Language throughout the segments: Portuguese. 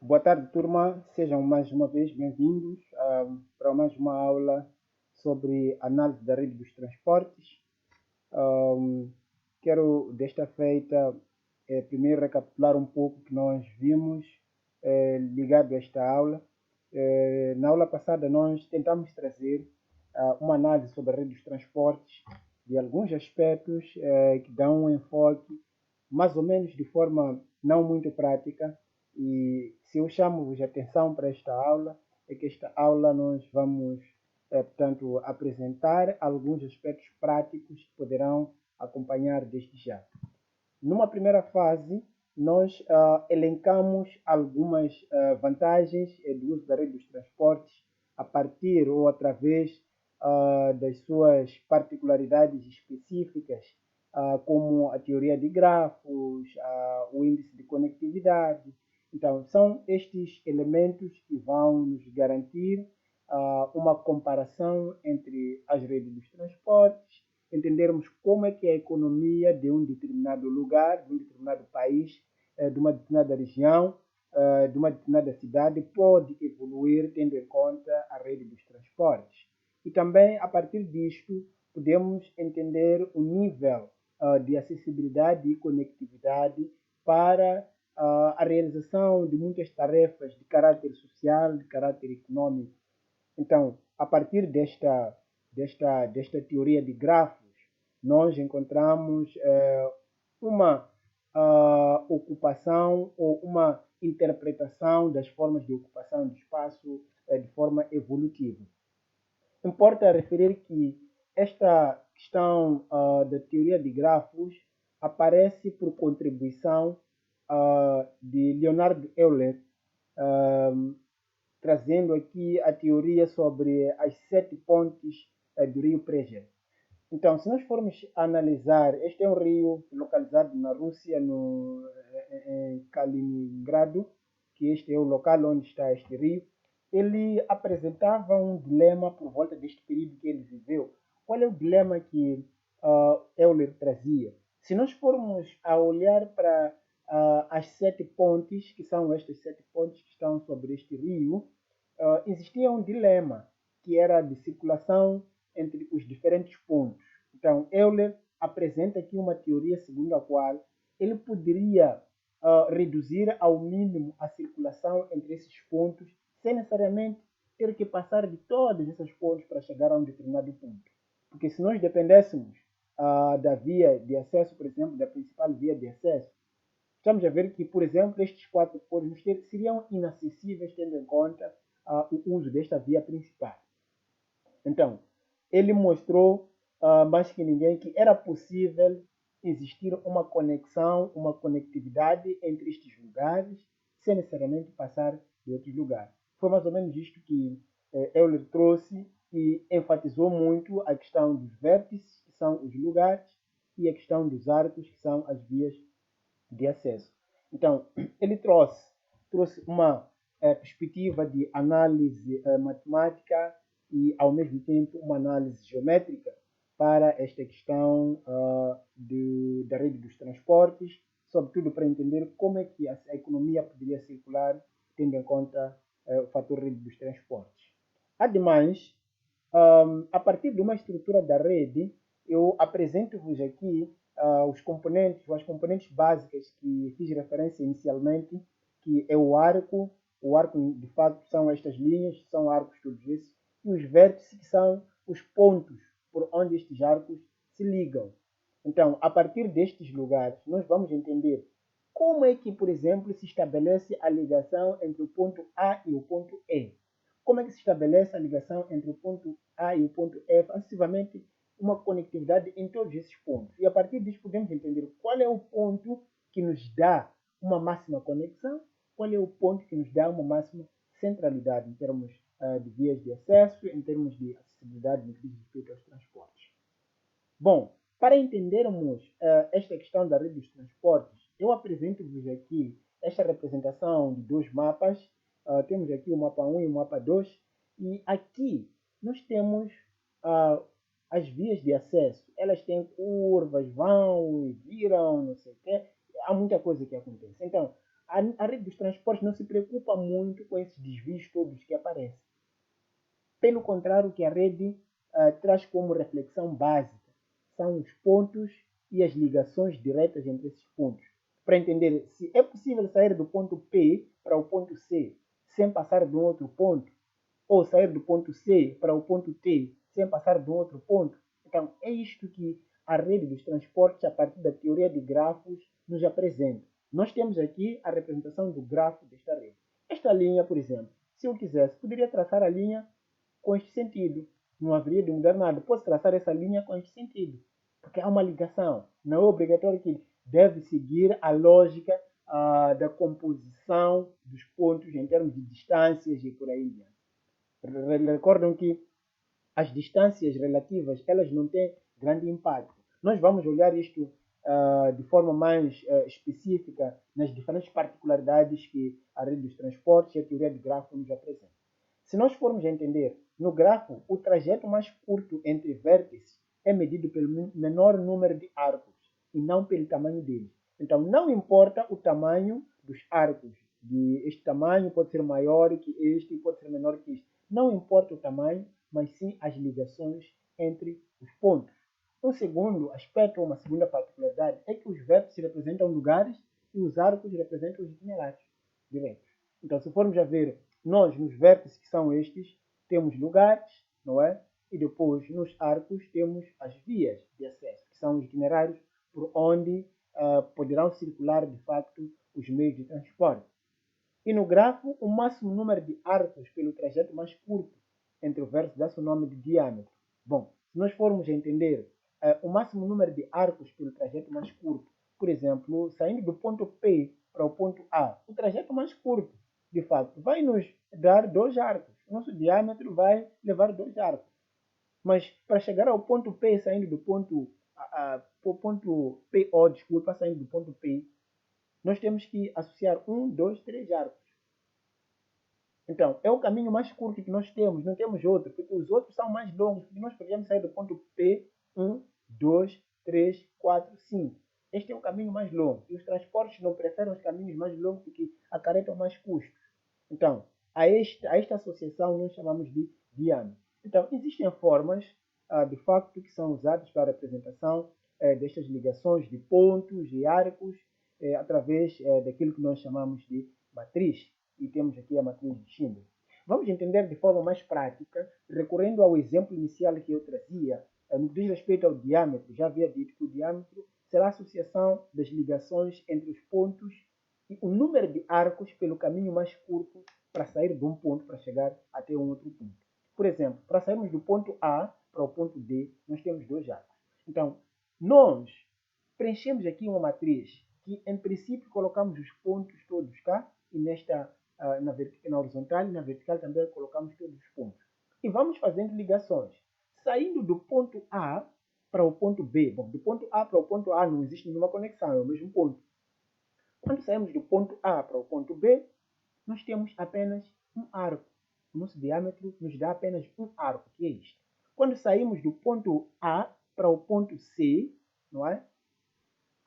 Boa tarde, turma. Sejam mais uma vez bem-vindos para mais uma aula sobre análise da rede dos transportes. Ahm, Quero, desta feita, primeiro recapitular um pouco o que nós vimos ligado a esta aula. Na aula passada, nós tentamos trazer uma análise sobre a rede dos transportes, de alguns aspectos que dão um enfoque mais ou menos de forma não muito prática. E se eu chamo-vos a atenção para esta aula, é que esta aula nós vamos, portanto, apresentar alguns aspectos práticos que poderão acompanhar desde já. Numa primeira fase, nós elencamos algumas vantagens do uso da rede dos transportes a partir ou através das suas particularidades específicas, como a teoria de grafos, o índice de conectividade. Então, são estes elementos que vão nos garantir uma comparação entre as redes dos transportes, entendermos como é que a economia de um determinado lugar, de um determinado país, de uma determinada região, de uma determinada cidade pode evoluir tendo em conta a rede dos transportes. E também, a partir disto, podemos entender o nível de acessibilidade e conectividade para a realização de muitas tarefas de caráter social, de caráter econômico. Então, a partir desta teoria de grafos, nós encontramos uma ocupação ou uma interpretação das formas de ocupação do espaço de forma evolutiva. Importa referir que esta questão da teoria de grafos aparece por contribuição de Leonard Euler, uh, trazendo aqui a teoria sobre as 7 pontes do rio Pregen. Então, se nós formos analisar, este é um rio localizado na Rússia, em Kaliningrado, que este é o local onde está este rio. Ele apresentava um dilema por volta deste período que ele viveu. Qual é o dilema que Euler trazia? Se nós formos a olhar para as 7 pontes, que são estas 7 pontes que estão sobre este rio, existia um dilema, que era de circulação entre os diferentes pontos. Então, Euler apresenta aqui uma teoria segundo a qual ele poderia reduzir ao mínimo a circulação entre esses pontos, sem necessariamente ter que passar de todas essas pontes para chegar a um determinado ponto. Porque se nós dependêssemos da via de acesso, por exemplo, da principal via de acesso, estamos a ver que, por exemplo, estes 4 pontos seriam inacessíveis tendo em conta o uso desta via principal. Então, ele mostrou mais que ninguém que era possível existir uma conexão, uma conectividade entre estes lugares, sem necessariamente passar de outros lugares. Foi mais ou menos isto que Euler trouxe e enfatizou muito a questão dos vértices, que são os lugares, e a questão dos arcos, que são as vias de acesso. Então, ele trouxe uma perspectiva de análise matemática e, ao mesmo tempo, uma análise geométrica para esta questão da rede dos transportes, sobretudo para entender como é que a economia poderia circular, tendo em conta o fator rede dos transportes. Ademais, a partir de uma estrutura da rede, eu apresento-vos aqui as componentes básicas que fiz referência inicialmente, que é o arco de facto são estas linhas, são arcos todos esses, e os vértices que são os pontos por onde estes arcos se ligam. Então, a partir destes lugares, nós vamos entender como é que, por exemplo, se estabelece a ligação entre o ponto A e o ponto E. Como é que se estabelece a ligação entre o ponto A e o ponto F, acessivamente uma conectividade em todos esses pontos. E a partir disso podemos entender qual é o ponto que nos dá uma máxima conexão, qual é o ponto que nos dá uma máxima centralidade em termos de vias de acesso, em termos de acessibilidade no que diz respeito aos transportes. Bom, para entendermos esta questão da rede dos transportes, eu apresento-vos aqui esta representação de 2 mapas. Temos aqui o mapa 1 e o mapa 2. E aqui nós temos as vias de acesso. Elas têm curvas, vão e viram, não sei o quê. Há muita coisa que acontece. Então, A rede dos transportes não se preocupa muito com esses desvios todos que aparecem. Pelo contrário, o que a rede traz como reflexão básica são os pontos e as ligações diretas entre esses pontos. Para entender se é possível sair do ponto P para o ponto C sem passar de um outro ponto, ou sair do ponto C para o ponto T sem passar de um outro ponto. Então, é isto que a rede dos transportes, a partir da teoria de grafos, nos apresenta. Nós temos aqui a representação do grafo desta rede. Esta linha, por exemplo, se eu quisesse, poderia traçar a linha com este sentido. Não haveria de mudar nada. Posso traçar essa linha com este sentido. Porque há uma ligação. Não é obrigatório que deve seguir a lógica da composição dos pontos em termos de distâncias e por aí diante. Recordam que as distâncias relativas elas não têm grande impacto. Nós vamos olhar isto de forma mais específica nas diferentes particularidades que a rede dos transportes e a teoria de grafo nos apresenta. Se nós formos entender, no grafo, o trajeto mais curto entre vértices é medido pelo menor número de arcos e não pelo tamanho deles. Então, não importa o tamanho dos arcos. Este tamanho pode ser maior que este, pode ser menor que este. Não importa o tamanho, mas sim as ligações entre os pontos. Um segundo aspecto, uma segunda particularidade, é que os vértices representam lugares e os arcos representam os itinerários diretos. Então, se formos a ver, nós nos vértices que são estes, temos lugares, não é? E depois nos arcos temos as vias de acesso, que são os itinerários por onde poderão circular de facto os meios de transporte. E no grafo, o máximo número de arcos pelo trajeto mais curto entre o vértice dá-se o nome de diâmetro. Bom, se nós formos entender o máximo número de arcos pelo trajeto mais curto, por exemplo, saindo do ponto P para o ponto A, o trajeto mais curto, de facto, vai nos dar 2 arcos. O nosso diâmetro vai levar 2 arcos. Mas para chegar ao ponto P, saindo do ponto PO, desculpa, saindo do ponto P, nós temos que associar 1, 2, 3 arcos. Então, é o caminho mais curto que nós temos, não temos outro, porque os outros são mais longos, porque nós podemos sair do ponto P, 1, 2, 3, 4, 5. Este é o caminho mais longo. E os transportes não preferem os caminhos mais longos porque acarretam mais custos. Então, a esta associação nós chamamos de diâmetro. Então, existem formas, de facto, que são usadas para a representação destas ligações de pontos e arcos através daquilo que nós chamamos de matriz. E temos aqui a matriz de Schindler. Vamos entender de forma mais prática, recorrendo ao exemplo inicial que eu trazia, no que diz respeito ao diâmetro. Já havia dito que o diâmetro será a associação das ligações entre os pontos e o número de arcos pelo caminho mais curto para sair de um ponto para chegar até um outro ponto. Por exemplo, para sairmos do ponto A para o ponto D, nós temos 2 arcos. Então, nós preenchemos aqui uma matriz que, em princípio, colocamos os pontos todos cá e na horizontal e na vertical também colocamos todos os pontos. E vamos fazendo ligações. Saindo do ponto A para o ponto B. Bom, do ponto A para o ponto A não existe nenhuma conexão, é o mesmo ponto. Quando saímos do ponto A para o ponto B, nós temos apenas um arco. O nosso diâmetro nos dá apenas um arco, que é este. Quando saímos do ponto A para o ponto C, não é?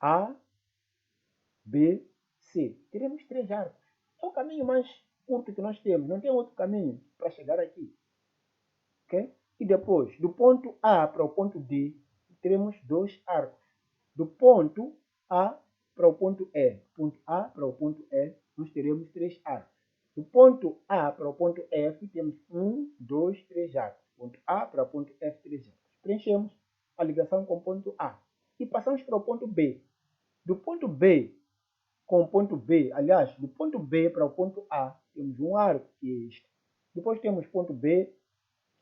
A, B, C. Teremos 3 arcos. É o caminho mais curto que nós temos. Não tem outro caminho para chegar aqui. Okay? E depois, do ponto A para o ponto D, teremos 2 arcos. Do ponto A para o ponto E. Do ponto A para o ponto E, nós teremos 3 arcos. Do ponto A para o ponto F, temos 1, 2, 3 arcos. Do ponto A para o ponto F, 3 arcos. Preenchemos a ligação com o ponto A. E passamos para o ponto B. Do ponto B com o ponto B, aliás, do ponto B para o ponto A, temos um arco, que é este. Depois temos ponto B,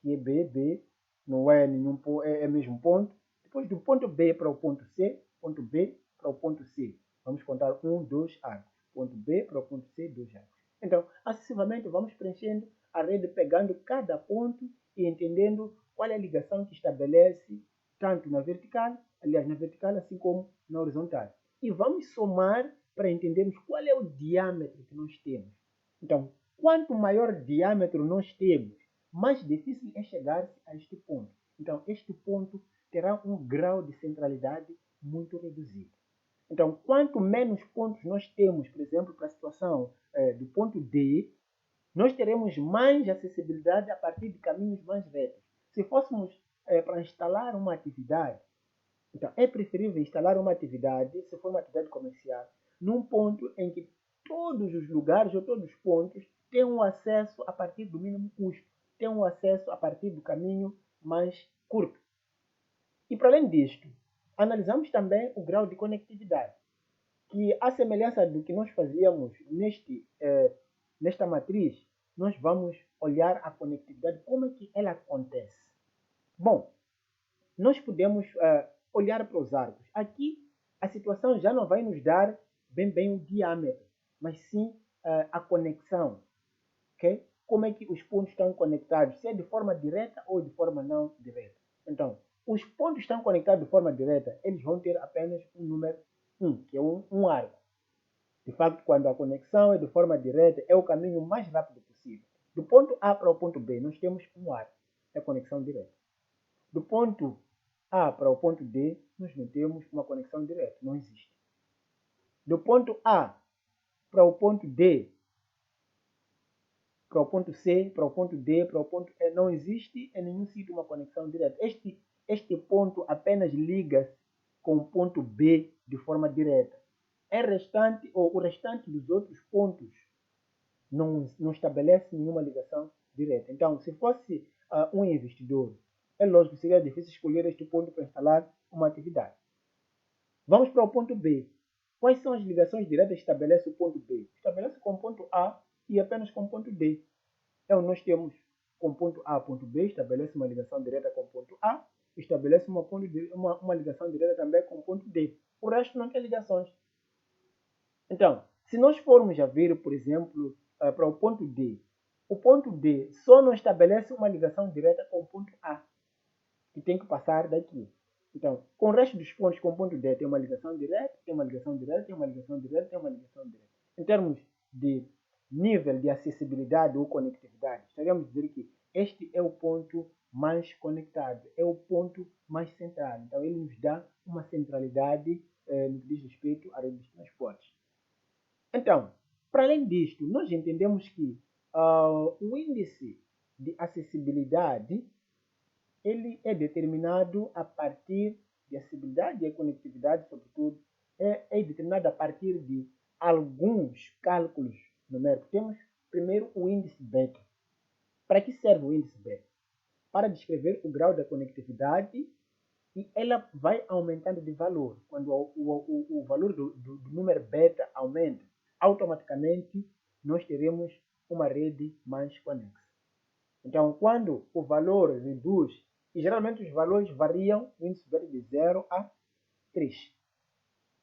que é B, não é nenhum ponto, é mesmo ponto. Depois do ponto B para o ponto C, ponto B para o ponto C. Vamos contar 1, 2 arcos. Ponto B para o ponto C, 2 arcos. Então, acessivamente, vamos preenchendo a rede, pegando cada ponto e entendendo qual é a ligação que estabelece, tanto na vertical, aliás, na vertical, assim como na horizontal. E vamos somar para entendermos qual é o diâmetro que nós temos. Então, quanto maior diâmetro nós temos, mais difícil é chegar a este ponto. Então, este ponto terá um grau de centralidade muito reduzido. Então, quanto menos pontos nós temos, por exemplo, para a situação do ponto D, nós teremos mais acessibilidade a partir de caminhos mais retos. Se fôssemos para instalar uma atividade, então é preferível instalar uma atividade, se for uma atividade comercial, num ponto em que todos os lugares ou todos os pontos tenham acesso a partir do mínimo custo, tenham acesso a partir do caminho mais curto. E para além disto, analisamos também o grau de conectividade, que à semelhança do que nós fazíamos nesta matriz, nós vamos olhar a conectividade, como é que ela acontece. Bom, nós podemos olhar para os arcos. Aqui a situação já não vai nos dar bem o diâmetro, mas sim a conexão. Okay? Como é que os pontos estão conectados, se é de forma direta ou de forma não direta. Então, os pontos estão conectados de forma direta, eles vão ter apenas um número 1, que é um arco. De facto, quando a conexão é de forma direta, é o caminho mais rápido possível. Do ponto A para o ponto B, nós temos um arco, é a conexão direta. Do ponto A para o ponto D, nós não temos uma conexão direta, não existe. Do ponto A para o ponto D, para o ponto C, para o ponto D, para o ponto E, não existe em nenhum sítio uma conexão direta. Este ponto apenas liga com o ponto B de forma direta. O restante dos outros pontos não estabelece nenhuma ligação direta. Então, se fosse um investidor, é lógico que seria difícil escolher este ponto para instalar uma atividade. Vamos para o ponto B. Quais são as ligações diretas que estabelece o ponto B? Estabelece com o ponto A e apenas com o ponto D. Então, nós temos com o ponto A, ponto B, estabelece uma ligação direta com o ponto A, estabelece uma ligação direta também com o ponto D. O resto não tem ligações. Então, se nós formos a ver, por exemplo, para o ponto D só não estabelece uma ligação direta com o ponto A, que tem que passar daqui. Então, com o resto dos pontos com o ponto D tem uma ligação direta, tem uma ligação direta, tem uma ligação direta, tem uma ligação direta. Em termos de nível de acessibilidade ou conectividade, estaríamos a dizer que este é o ponto mais conectado, é o ponto mais central. Então, ele nos dá uma centralidade no que diz respeito à rede de transportes. Então, para além disto, nós entendemos que o índice de acessibilidade ele é determinado a partir de acessibilidade e conectividade, sobretudo, é determinado a partir de alguns cálculos numéricos. Temos primeiro o índice beta. Para que serve o índice beta? Para descrever o grau da conectividade e ela vai aumentando de valor. Quando o valor do número beta aumenta, automaticamente nós teremos uma rede mais conexa. Então, quando o valor reduz, e geralmente os valores variam, o índice beta de 0 a 3.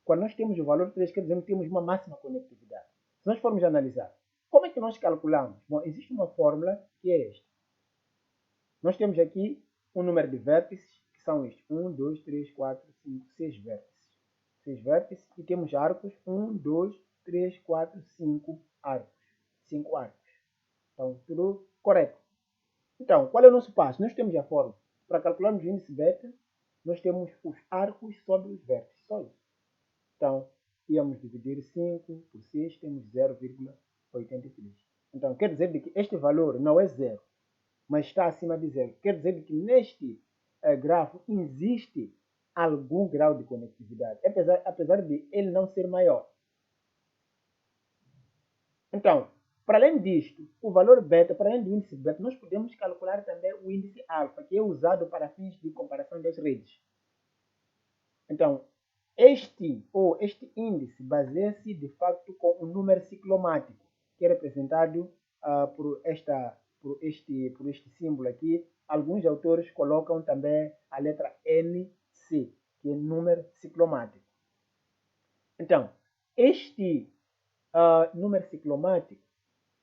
Quando nós temos o valor 3, quer dizer que temos uma máxima conectividade. Se nós formos analisar, como é que nós calculamos? Bom, existe uma fórmula que é esta. Nós temos aqui um número de vértices, que são estes. 1, 2, 3, 4, 5, 6 vértices. 6 vértices e temos arcos. 1, 2, 3, 4, 5 arcos. 5 arcos. Então, tudo correto. Então, qual é o nosso passo? Nós temos a fórmula. Para calcularmos o índice beta, nós temos os arcos sobre os vértices. Só isso. Então, íamos dividir 5 por 6, temos 0,83. Então, quer dizer que este valor não é zero, mas está acima de zero. Quer dizer que neste grafo existe algum grau de conectividade, apesar de ele não ser maior. Então, para além disto, o valor beta, para além do índice beta, nós podemos calcular também o índice alfa, que é usado para fins de comparação das redes. Então, este índice baseia-se de facto com o número ciclomático, que é representado por este símbolo aqui. Alguns autores colocam também a letra NC, que é número ciclomático. Então, este número ciclomático,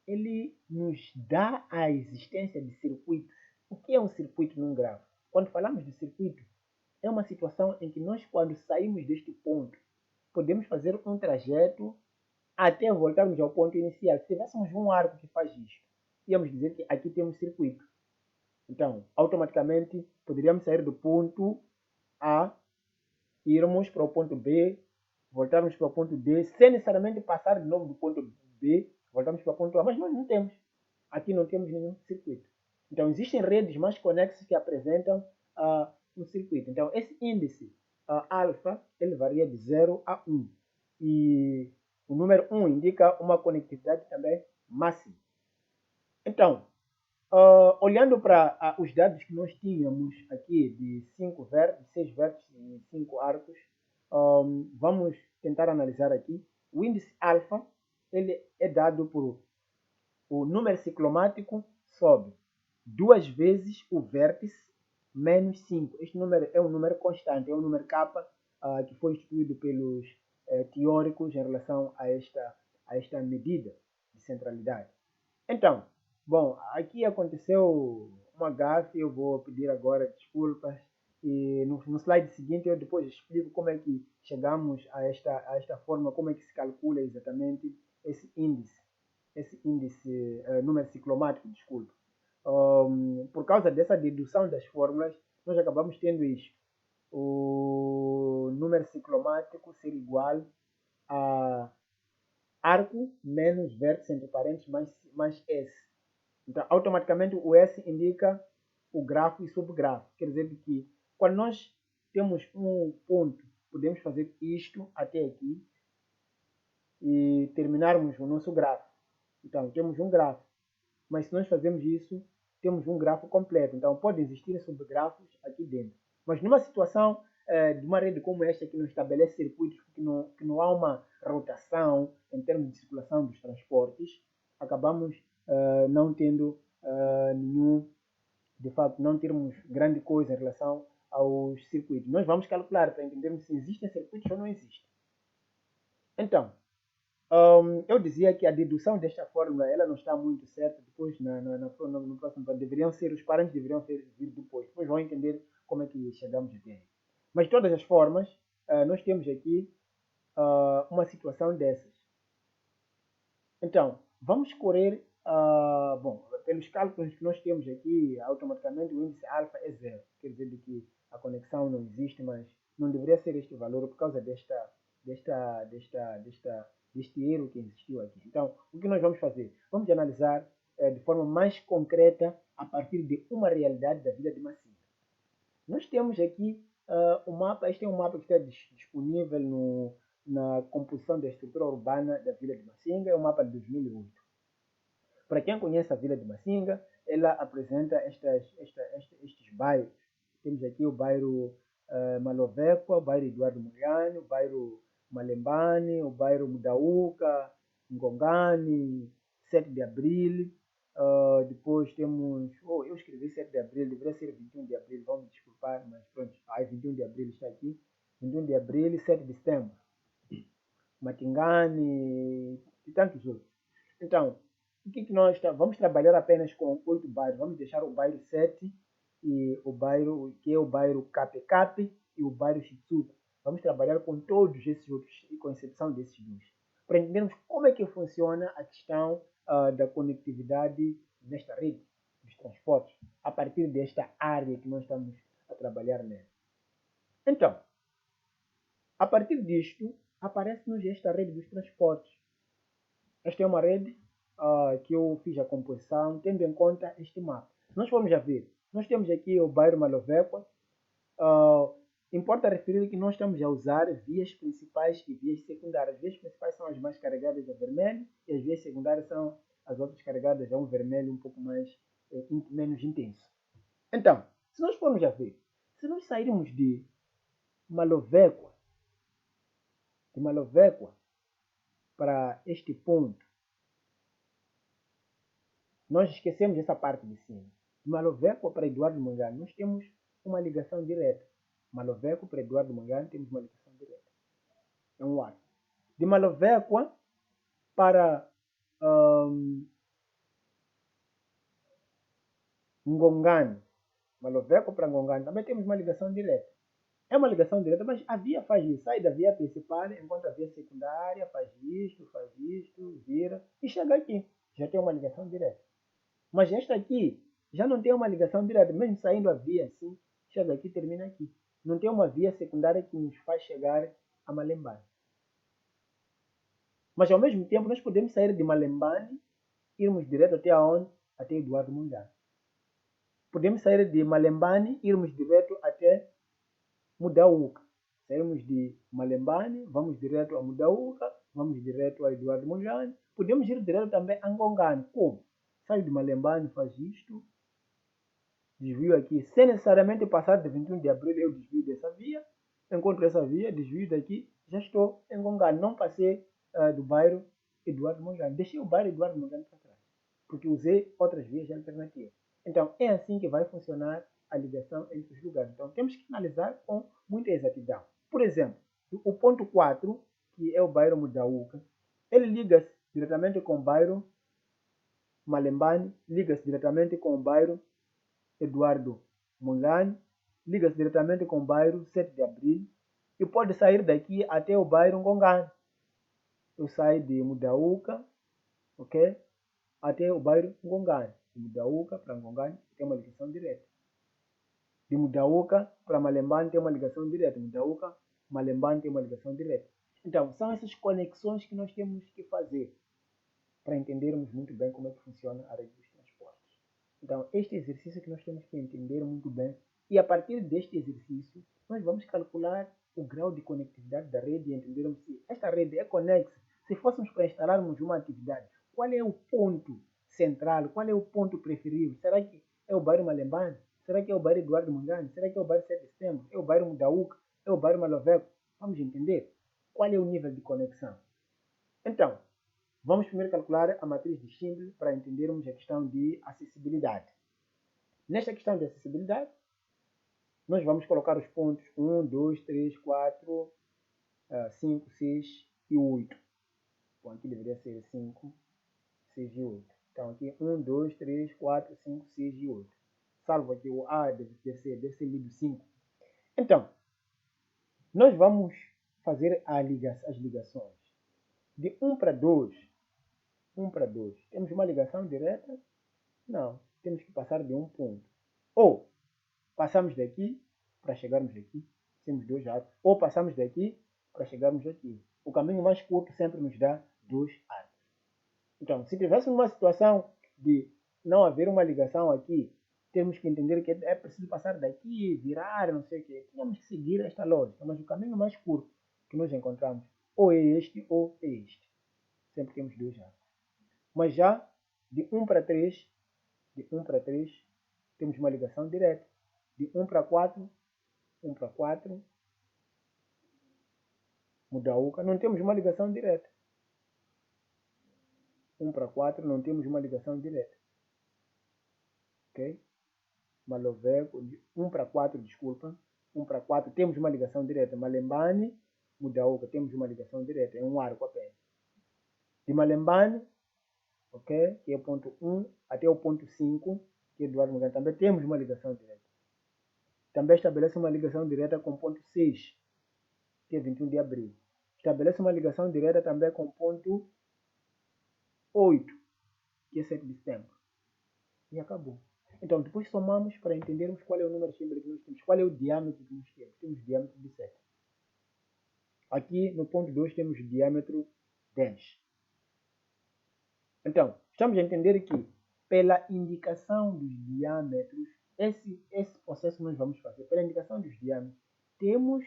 ele nos dá a existência de circuitos. O que é um circuito num grafo? Quando falamos de circuito, é uma situação em que nós, quando saímos deste ponto, podemos fazer um trajeto até voltarmos ao ponto inicial. Se tivéssemos um arco que faz isso, íamos dizer que aqui temos circuito. Então, automaticamente, poderíamos sair do ponto A, irmos para o ponto B, voltarmos para o ponto D, sem necessariamente passar de novo do ponto B, voltamos para o ponto A, mas nós não temos. Aqui não temos nenhum circuito. Então, existem redes mais conexas que apresentam um circuito. Então, esse índice alfa, ele varia de 0 a 1. E o número 1 indica uma conectividade também máxima. Então, olhando para os dados que nós tínhamos aqui de 6 vértices e 5 arcos, vamos tentar analisar aqui. O índice alfa, ele é dado por o número ciclomático sobre 2 vezes o vértice menos 5. Este número é um número constante, é um número K que foi instituído pelos teóricos em relação a esta medida de centralidade. Então, bom, aqui aconteceu uma gafe, eu vou pedir agora desculpas. E no slide seguinte eu depois explico como é que chegamos a esta forma, como é que se calcula exatamente esse índice número ciclomático, desculpa. Por causa dessa dedução das fórmulas, nós acabamos tendo isso. O número ciclomático ser igual a arco menos vértice entre parênteses mais S. Então, automaticamente o S indica o grafo e subgrafo. Quer dizer que quando nós temos um ponto, podemos fazer isto até aqui e terminarmos o nosso grafo. Então, temos um grafo. Mas se nós fazemos isso, temos um grafo completo. Então, podem existir subgrafos aqui dentro. Mas numa situação de uma rede como esta, que não estabelece circuitos, que não há uma rotação em termos de circulação dos transportes, acabamos não tendo nenhum, de fato, não termos grande coisa em relação aos circuitos. Nós vamos calcular para entendermos se existem circuitos ou não existem. Então, eu dizia que a dedução desta fórmula ela não está muito certa. Depois, no próximo os parâmetros deveriam vir depois. Depois vão entender como é que chegamos até aí. Mas, de todas as formas, nós temos aqui uma situação dessas. Então, vamos correr, pelos cálculos que nós temos aqui, automaticamente o índice alfa é 0. Quer dizer que a conexão não existe, mas não deveria ser este valor por causa deste erro que existiu aqui. Então, o que nós vamos fazer? Vamos analisar de forma mais concreta a partir de uma realidade da Vila de Macinga. Nós temos aqui um mapa, este é um mapa que está disponível na composição da estrutura urbana da Vila de Macinga, é um mapa de 2008. Para quem conhece a Vila de Macinga, ela apresenta estes bairros. Temos aqui o bairro Maloveco, o bairro Eduardo Mondlane, o bairro Malembane, o bairro Mudauca, Ngongane, 7 de Abril. Depois temos... eu escrevi 7 de Abril, deveria ser 21 de Abril, vamos me desculpar, mas pronto. 21 de Abril está aqui. 21 de Abril e 7 de Setembro. Matingane e tantos outros. Então, o que nós vamos trabalhar apenas com 8 bairros. Vamos deixar o bairro 7 e o bairro, que é o bairro Cape e o bairro Shitsuko. Vamos trabalhar com todos esses outros, com exceção desses dois, para entendermos como é que funciona a questão da conectividade nesta rede dos transportes, a partir desta área que nós estamos a trabalhar nela. Então, a partir disto, aparece-nos esta rede dos transportes. Esta é uma rede que eu fiz a composição, tendo em conta este mapa. Nós vamos já ver, nós temos aqui o bairro Maloveco. Importa referir que nós estamos a usar vias principais e vias secundárias. As vias principais são as mais carregadas a vermelho e as vias secundárias são as outras carregadas a um vermelho um pouco menos intenso. Então, se nós formos a ver, se nós sairmos de Maloveco para este ponto, nós esquecemos essa parte de cima. De Maloveco para Eduardo Mondlane, nós temos uma ligação direta. Maloveco para Eduardo Mondlane temos uma ligação direta. É um arco. De Maloveco para Ngongane. Maloveco para Ngongane também temos uma ligação direta. É uma ligação direta, mas a via faz isso. Sai da via principal, enquanto a via secundária faz isto, vira e chega aqui. Já tem uma ligação direta. Mas esta aqui já não tem uma ligação direta. Mesmo saindo a via assim, chega aqui e termina aqui. Não tem uma via secundária que nos faz chegar a Malembane. Mas ao mesmo tempo nós podemos sair de Malembani, irmos direto até aonde? Até Eduardo Mondlane. Podemos sair de Malembani, irmos direto até Mudauca. Saímos de Malembani, vamos direto a Mudauca, vamos direto a Eduardo Mondlane. Podemos ir direto também a Ngongane. Como? Saio de Malembani, faz isto, desvio aqui, sem necessariamente passar de 21 de abril, eu desvio dessa via, encontro essa via, desvio daqui, já estou em Ngongane. Não passei do bairro Eduardo Mondlane. Deixei o bairro Eduardo Mondlane para trás, porque usei outras vias alternativas. Então, é assim que vai funcionar a ligação entre os lugares. Então, temos que analisar com muita exatidão. Por exemplo, o ponto 4, que é o bairro Mudauca, ele liga-se diretamente com o bairro Malembani, liga-se diretamente com o bairro Eduardo Mondlane, liga-se diretamente com o bairro 7 de Abril e pode sair daqui até o bairro Ngongane. Eu saio de Mudauca, ok? Até o bairro Ngongane. De Mudauca para Ngongane tem uma ligação direta. De Mudauca para Malembani tem uma ligação direta. Mudauca, Malembani tem uma ligação direta. Então, são essas conexões que nós temos que fazer para entendermos muito bem como é que funciona a rede dos transportes. Então, este exercício que nós temos que entender muito bem, e a partir deste exercício, nós vamos calcular o grau de conectividade da rede e entendermos se esta rede é conexa. Se fôssemos para instalarmos uma atividade, qual é o ponto central, qual é o ponto preferível? Será que é o bairro Malembani? Será que é o bairro Eduardo Mondlane? Será que é o bairro 7 de Setembro? É o bairro Mudauca? É o bairro Maloveco? Vamos entender qual é o nível de conexão. Então, vamos primeiro calcular a matriz de Schindler para entendermos a questão de acessibilidade. Nesta questão de acessibilidade, nós vamos colocar os pontos 1, 2, 3, 4, 5, 6 e 8. Bom, aqui deveria ser 5, 6 e 8. Então aqui 1, 2, 3, 4, 5, 6 e 8. Salvo aqui o A deve ser lido 5. Então, nós vamos fazer as ligações. De 1 para 2, 1 para 2. Temos uma ligação direta? Não. Temos que passar de um ponto. Ou passamos daqui para chegarmos aqui. Temos 2 arcos. Ou passamos daqui para chegarmos aqui. O caminho mais curto sempre nos dá 2 arcos. Então, se tivéssemos uma situação de não haver uma ligação aqui, temos que entender que é preciso passar daqui, virar, não sei o quê. Tínhamos que seguir esta lógica. Mas o caminho mais curto que nós encontramos ou é este ou é este. Sempre temos 2 arcos. Mas já de 1 para 3, temos uma ligação direta. De 1 para 4, 1 para 4, Mudauca, não temos uma ligação direta. 1 para 4, não temos uma ligação direta. Ok? Maloveco, 1 para 4, desculpa. 1 para 4, temos uma ligação direta. Malembani, Mudauca, temos uma ligação direta. É um arco apenas. De Malembani, ok? Que é o ponto 1 até o ponto 5, que é Eduardo Mondlane, também temos uma ligação direta. Também estabelece uma ligação direta com o ponto 6, que é 21 de abril. Estabelece uma ligação direta também com o ponto 8, que é 7 de setembro. E acabou. Então, depois somamos para entendermos qual é o número Schindler que nós temos, qual é o diâmetro que nós temos. Temos diâmetro de 7. Aqui no ponto 2 temos diâmetro 10. Então, estamos a entender que pela indicação dos diâmetros, esse processo nós vamos fazer. Pela indicação dos diâmetros, temos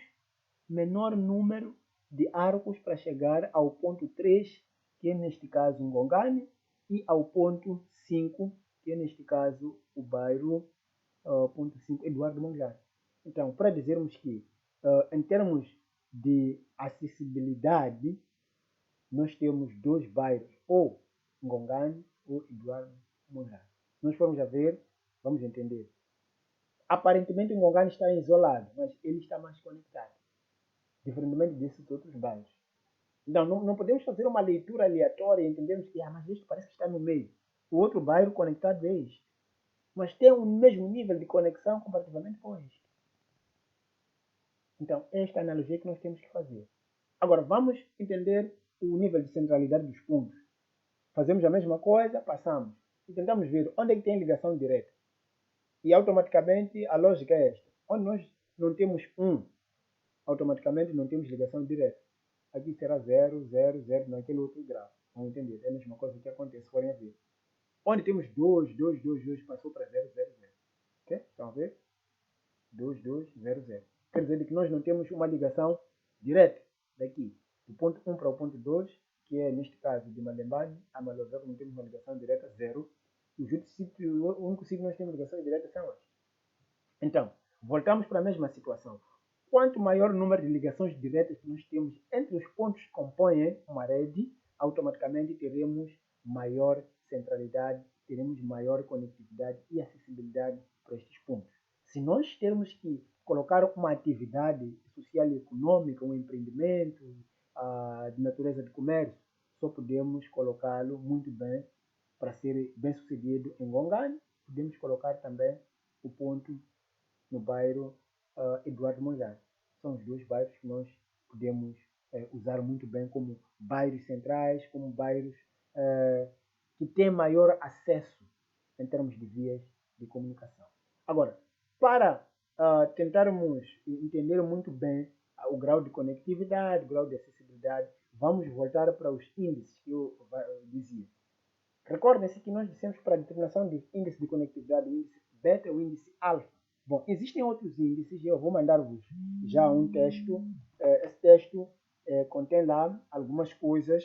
menor número de arcos para chegar ao ponto 3, que é neste caso Ngongane, e ao ponto 5, que é neste caso o bairro ponto 5, Eduardo Mondlane. Então, para dizermos que em termos de acessibilidade, nós temos 2 bairros, ou Ngongane ou Eduardo Mondlane. Se nós formos a ver, vamos entender. Aparentemente, Ngongane está isolado, mas ele está mais conectado, diferentemente desses outros bairros. Então, não podemos fazer uma leitura aleatória e entendermos que mas este parece que está no meio. O outro bairro conectado é este. Mas tem o mesmo nível de conexão comparativamente com este. Então, esta é a analogia que nós temos que fazer. Agora, vamos entender o nível de centralidade dos pontos. Fazemos a mesma coisa, passamos. E tentamos ver onde é que tem ligação direta. E automaticamente a lógica é esta. Onde nós não temos automaticamente não temos ligação direta. aqui será 0, 0, 0 naquele outro grau. Vão entender? É a mesma coisa que acontece, forem a ver. Onde temos 2, 2, 2, 2 passou para 0, 0, 0. Ok? Estão a ver? 2, 2, 0, 0. Quer dizer que nós não temos uma ligação direta daqui, do ponto 1 para o ponto 2, que é neste caso de Malembani a Maloveco, não temos uma ligação direta, 0. O único sítio que nós temos ligação direta são estes. Então, voltamos para a mesma situação. Quanto maior o número de ligações diretas que nós temos entre os pontos que compõem uma rede, automaticamente teremos maior centralidade, teremos maior conectividade e acessibilidade para estes pontos. Se nós termos que colocar uma atividade social e econômica, um empreendimento de natureza de comércio, só podemos colocá-lo muito bem para ser bem sucedido em Gongani. Podemos colocar também o ponto no bairro Eduardo Mondlane. São os dois bairros que nós podemos usar muito bem como bairros centrais, como bairros que têm maior acesso em termos de vias de comunicação. Agora, para tentarmos entender muito bem o grau de conectividade, o grau de acessibilidade, vamos voltar para os índices que eu dizia. Recordem-se que nós dissemos para a determinação de índice de conectividade, o índice beta e o índice alfa. Bom, existem outros índices, eu vou mandar-vos já um texto. Esse texto contém lá algumas coisas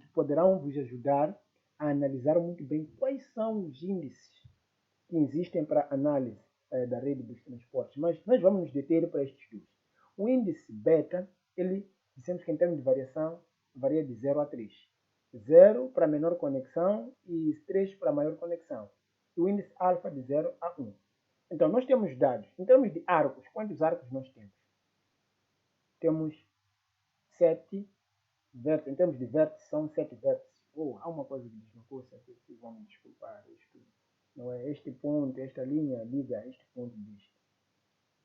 que poderão vos ajudar a analisar muito bem quais são os índices que existem para análise da rede dos transportes. Mas nós vamos nos deter para estes dois. O índice beta, ele dissemos que em termos de variação, varia de 0 a 3. 0 para menor conexão e 3 para maior conexão. E o índice alfa de 0 a 1. Então, nós temos dados. Em termos de arcos, quantos arcos nós temos? Temos 7 vértices. Em termos de vértices, são 7 vértices. Há uma coisa que desmarcou aqui, vocês vão me desculpar. Isto não é este ponto, esta linha liga este ponto disto.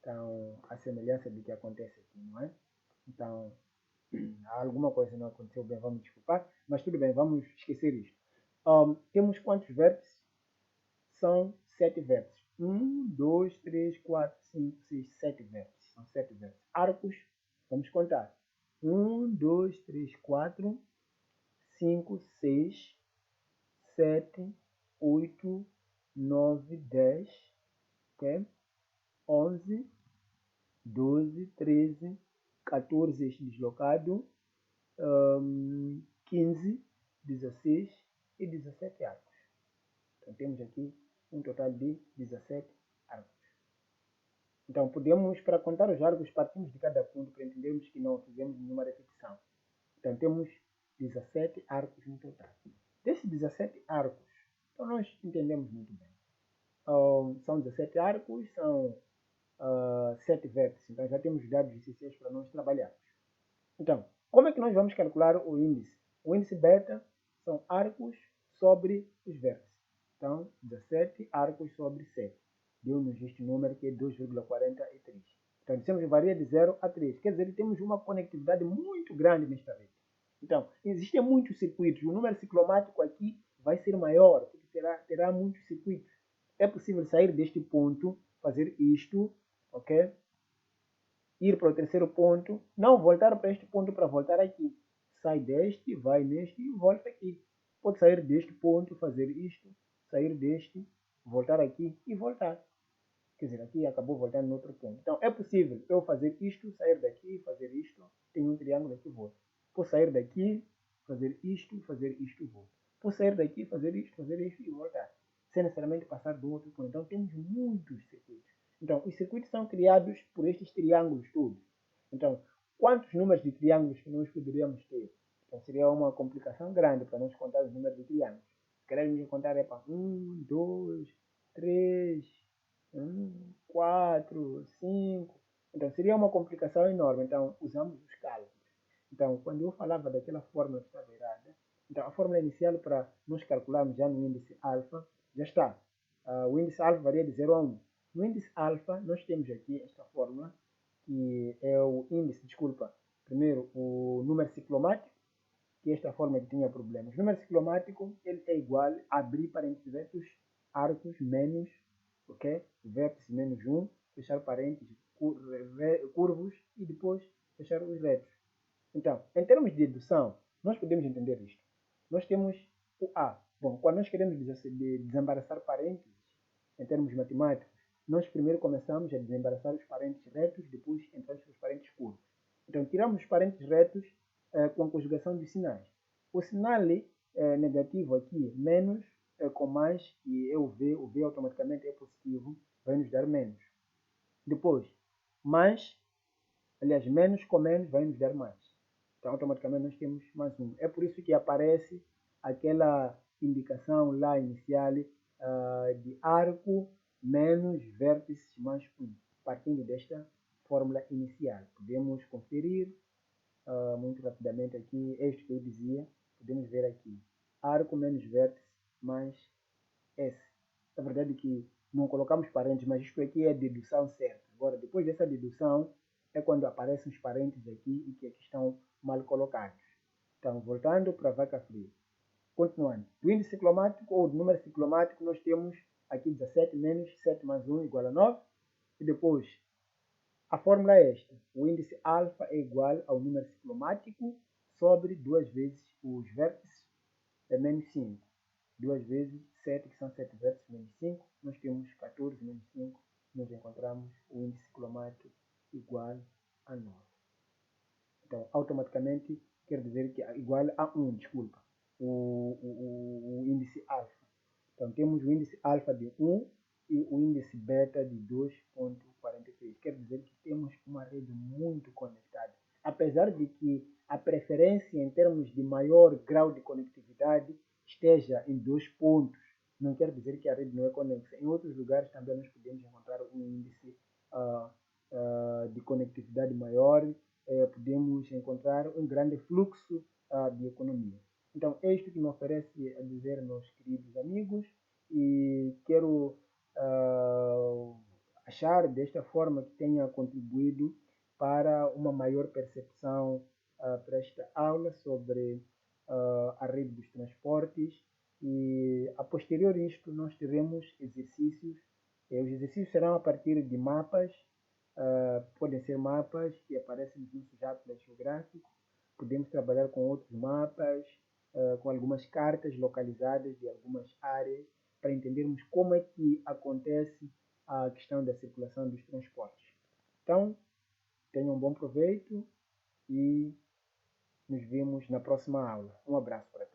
Então, a semelhança do que acontece aqui, não é? Então, alguma coisa não aconteceu bem, vamos desculpar, mas tudo bem, vamos esquecer isto. Temos quantos vértices? São 7 vértices. 1, 2, 3, 4, 5, 6, 7 vértices. São 7 vértices. Arcos, vamos contar. 1, 2, 3, 4, 5, 6, 7, 8, 9, 10, okay? 11, 12, 13, 14 este deslocado, 15, 16 e 17 arcos. Então temos aqui um total de 17 arcos. Então podemos, para contar os arcos, partimos de cada ponto para entendermos que não fizemos nenhuma repetição. Então temos 17 arcos no total. Desses 17 arcos, então nós entendemos muito bem. São 17 arcos, são 7 vértices. Então já temos dados essenciais para nós trabalharmos. Então, como é que nós vamos calcular o índice? O índice beta são arcos sobre os vértices. Então, 17 arcos sobre 7. Deu-nos este número que é 2,43. Então, dissemos que varia de 0 a 3. Quer dizer, que temos uma conectividade muito grande nesta rede. Então, existem muitos circuitos. O número ciclomático aqui vai ser maior, porque terá muitos circuitos. É possível sair deste ponto, fazer isto, ok? Ir para o terceiro ponto, não voltar para este ponto para voltar aqui. Sai deste, vai neste e volta aqui. Pode sair deste ponto, fazer isto, sair deste, voltar aqui e voltar. Quer dizer, aqui acabou voltando no outro ponto. Então, é possível eu fazer isto, sair daqui, fazer isto, tenho um triângulo aqui e volto. Posso sair daqui, fazer isto e volto. Posso sair daqui, fazer isto e voltar. Sem necessariamente passar do outro ponto. Então, temos muitos circuitos. Então, os circuitos são criados por estes triângulos todos. Então, quantos números de triângulos que nós poderíamos ter? Então, seria uma complicação grande para nós contar os números de triângulos. Se queremos contar é para 1, 2, 3, 4, 5. Então, seria uma complicação enorme. Então, usamos os cálculos. Então, quando eu falava daquela fórmula que estava errada, então a fórmula inicial para nós calcularmos já no índice alfa, já está. O índice alfa varia de 0 a 1. No índice alfa, nós temos aqui esta fórmula, que é o índice, desculpa, primeiro o número ciclomático, que é esta fórmula que tinha problemas. O número ciclomático ele é igual a abrir parênteses, arcos menos, ok? Vértice menos 1, fechar parênteses, curvos e depois fechar os retos. Então, em termos de dedução, nós podemos entender isto. Nós temos o A. Bom, quando nós queremos desembaraçar parênteses, em termos matemáticos, nós primeiro começamos a desembaraçar os parênteses retos, depois entramos nos parênteses curvos. Então, tiramos os parênteses retos com a conjugação dos sinais. O sinal negativo aqui, menos, com mais, que é o V automaticamente é positivo, vai nos dar menos. Depois, mais, aliás, menos com menos vai nos dar mais. Então, automaticamente, nós temos mais um. É por isso que aparece aquela indicação lá inicial de arco menos vértices mais 1, partindo desta fórmula inicial. Podemos conferir muito rapidamente aqui, este que eu dizia, podemos ver aqui, arco menos vértice mais S. É verdade que não colocamos parênteses, mas isto aqui é a dedução certa. Agora, depois dessa dedução, é quando aparecem os parênteses aqui e que aqui estão mal colocados. Então, voltando para a vaca fria. Continuando. Do índice ciclomático ou do número ciclomático, nós temos aqui 17 menos 7 mais 1 igual a 9. E depois, a fórmula é esta. O índice alfa é igual ao número ciclomático sobre 2 vezes os vértices, é menos 5. 2 vezes 7, que são 7 vértices, menos 5. Nós temos 14 menos 5. Nós encontramos o índice ciclomático igual a 9. Então, automaticamente, quer dizer que é igual a 1, desculpa, o índice alfa. Então, temos o índice alfa de 1 e o índice beta de 2,43. Quer dizer que temos uma rede muito conectada. Apesar de que a preferência em termos de maior grau de conectividade esteja em 2 pontos, não quer dizer que a rede não é conexa. Em outros lugares também nós podemos encontrar um índice de conectividade maior, podemos encontrar um grande fluxo de economia. Então, é isto que me oferece a dizer, meus queridos amigos, e quero achar desta forma que tenha contribuído para uma maior percepção para esta aula sobre a rede dos transportes, e a posterior isto nós teremos exercícios. Os exercícios serão a partir de mapas, podem ser mapas que aparecem nos nossos atlas geográficos, podemos trabalhar com outros mapas, com algumas cartas localizadas de algumas áreas, para entendermos como é que acontece a questão da circulação dos transportes. Então, tenham um bom proveito e nos vemos na próxima aula. Um abraço para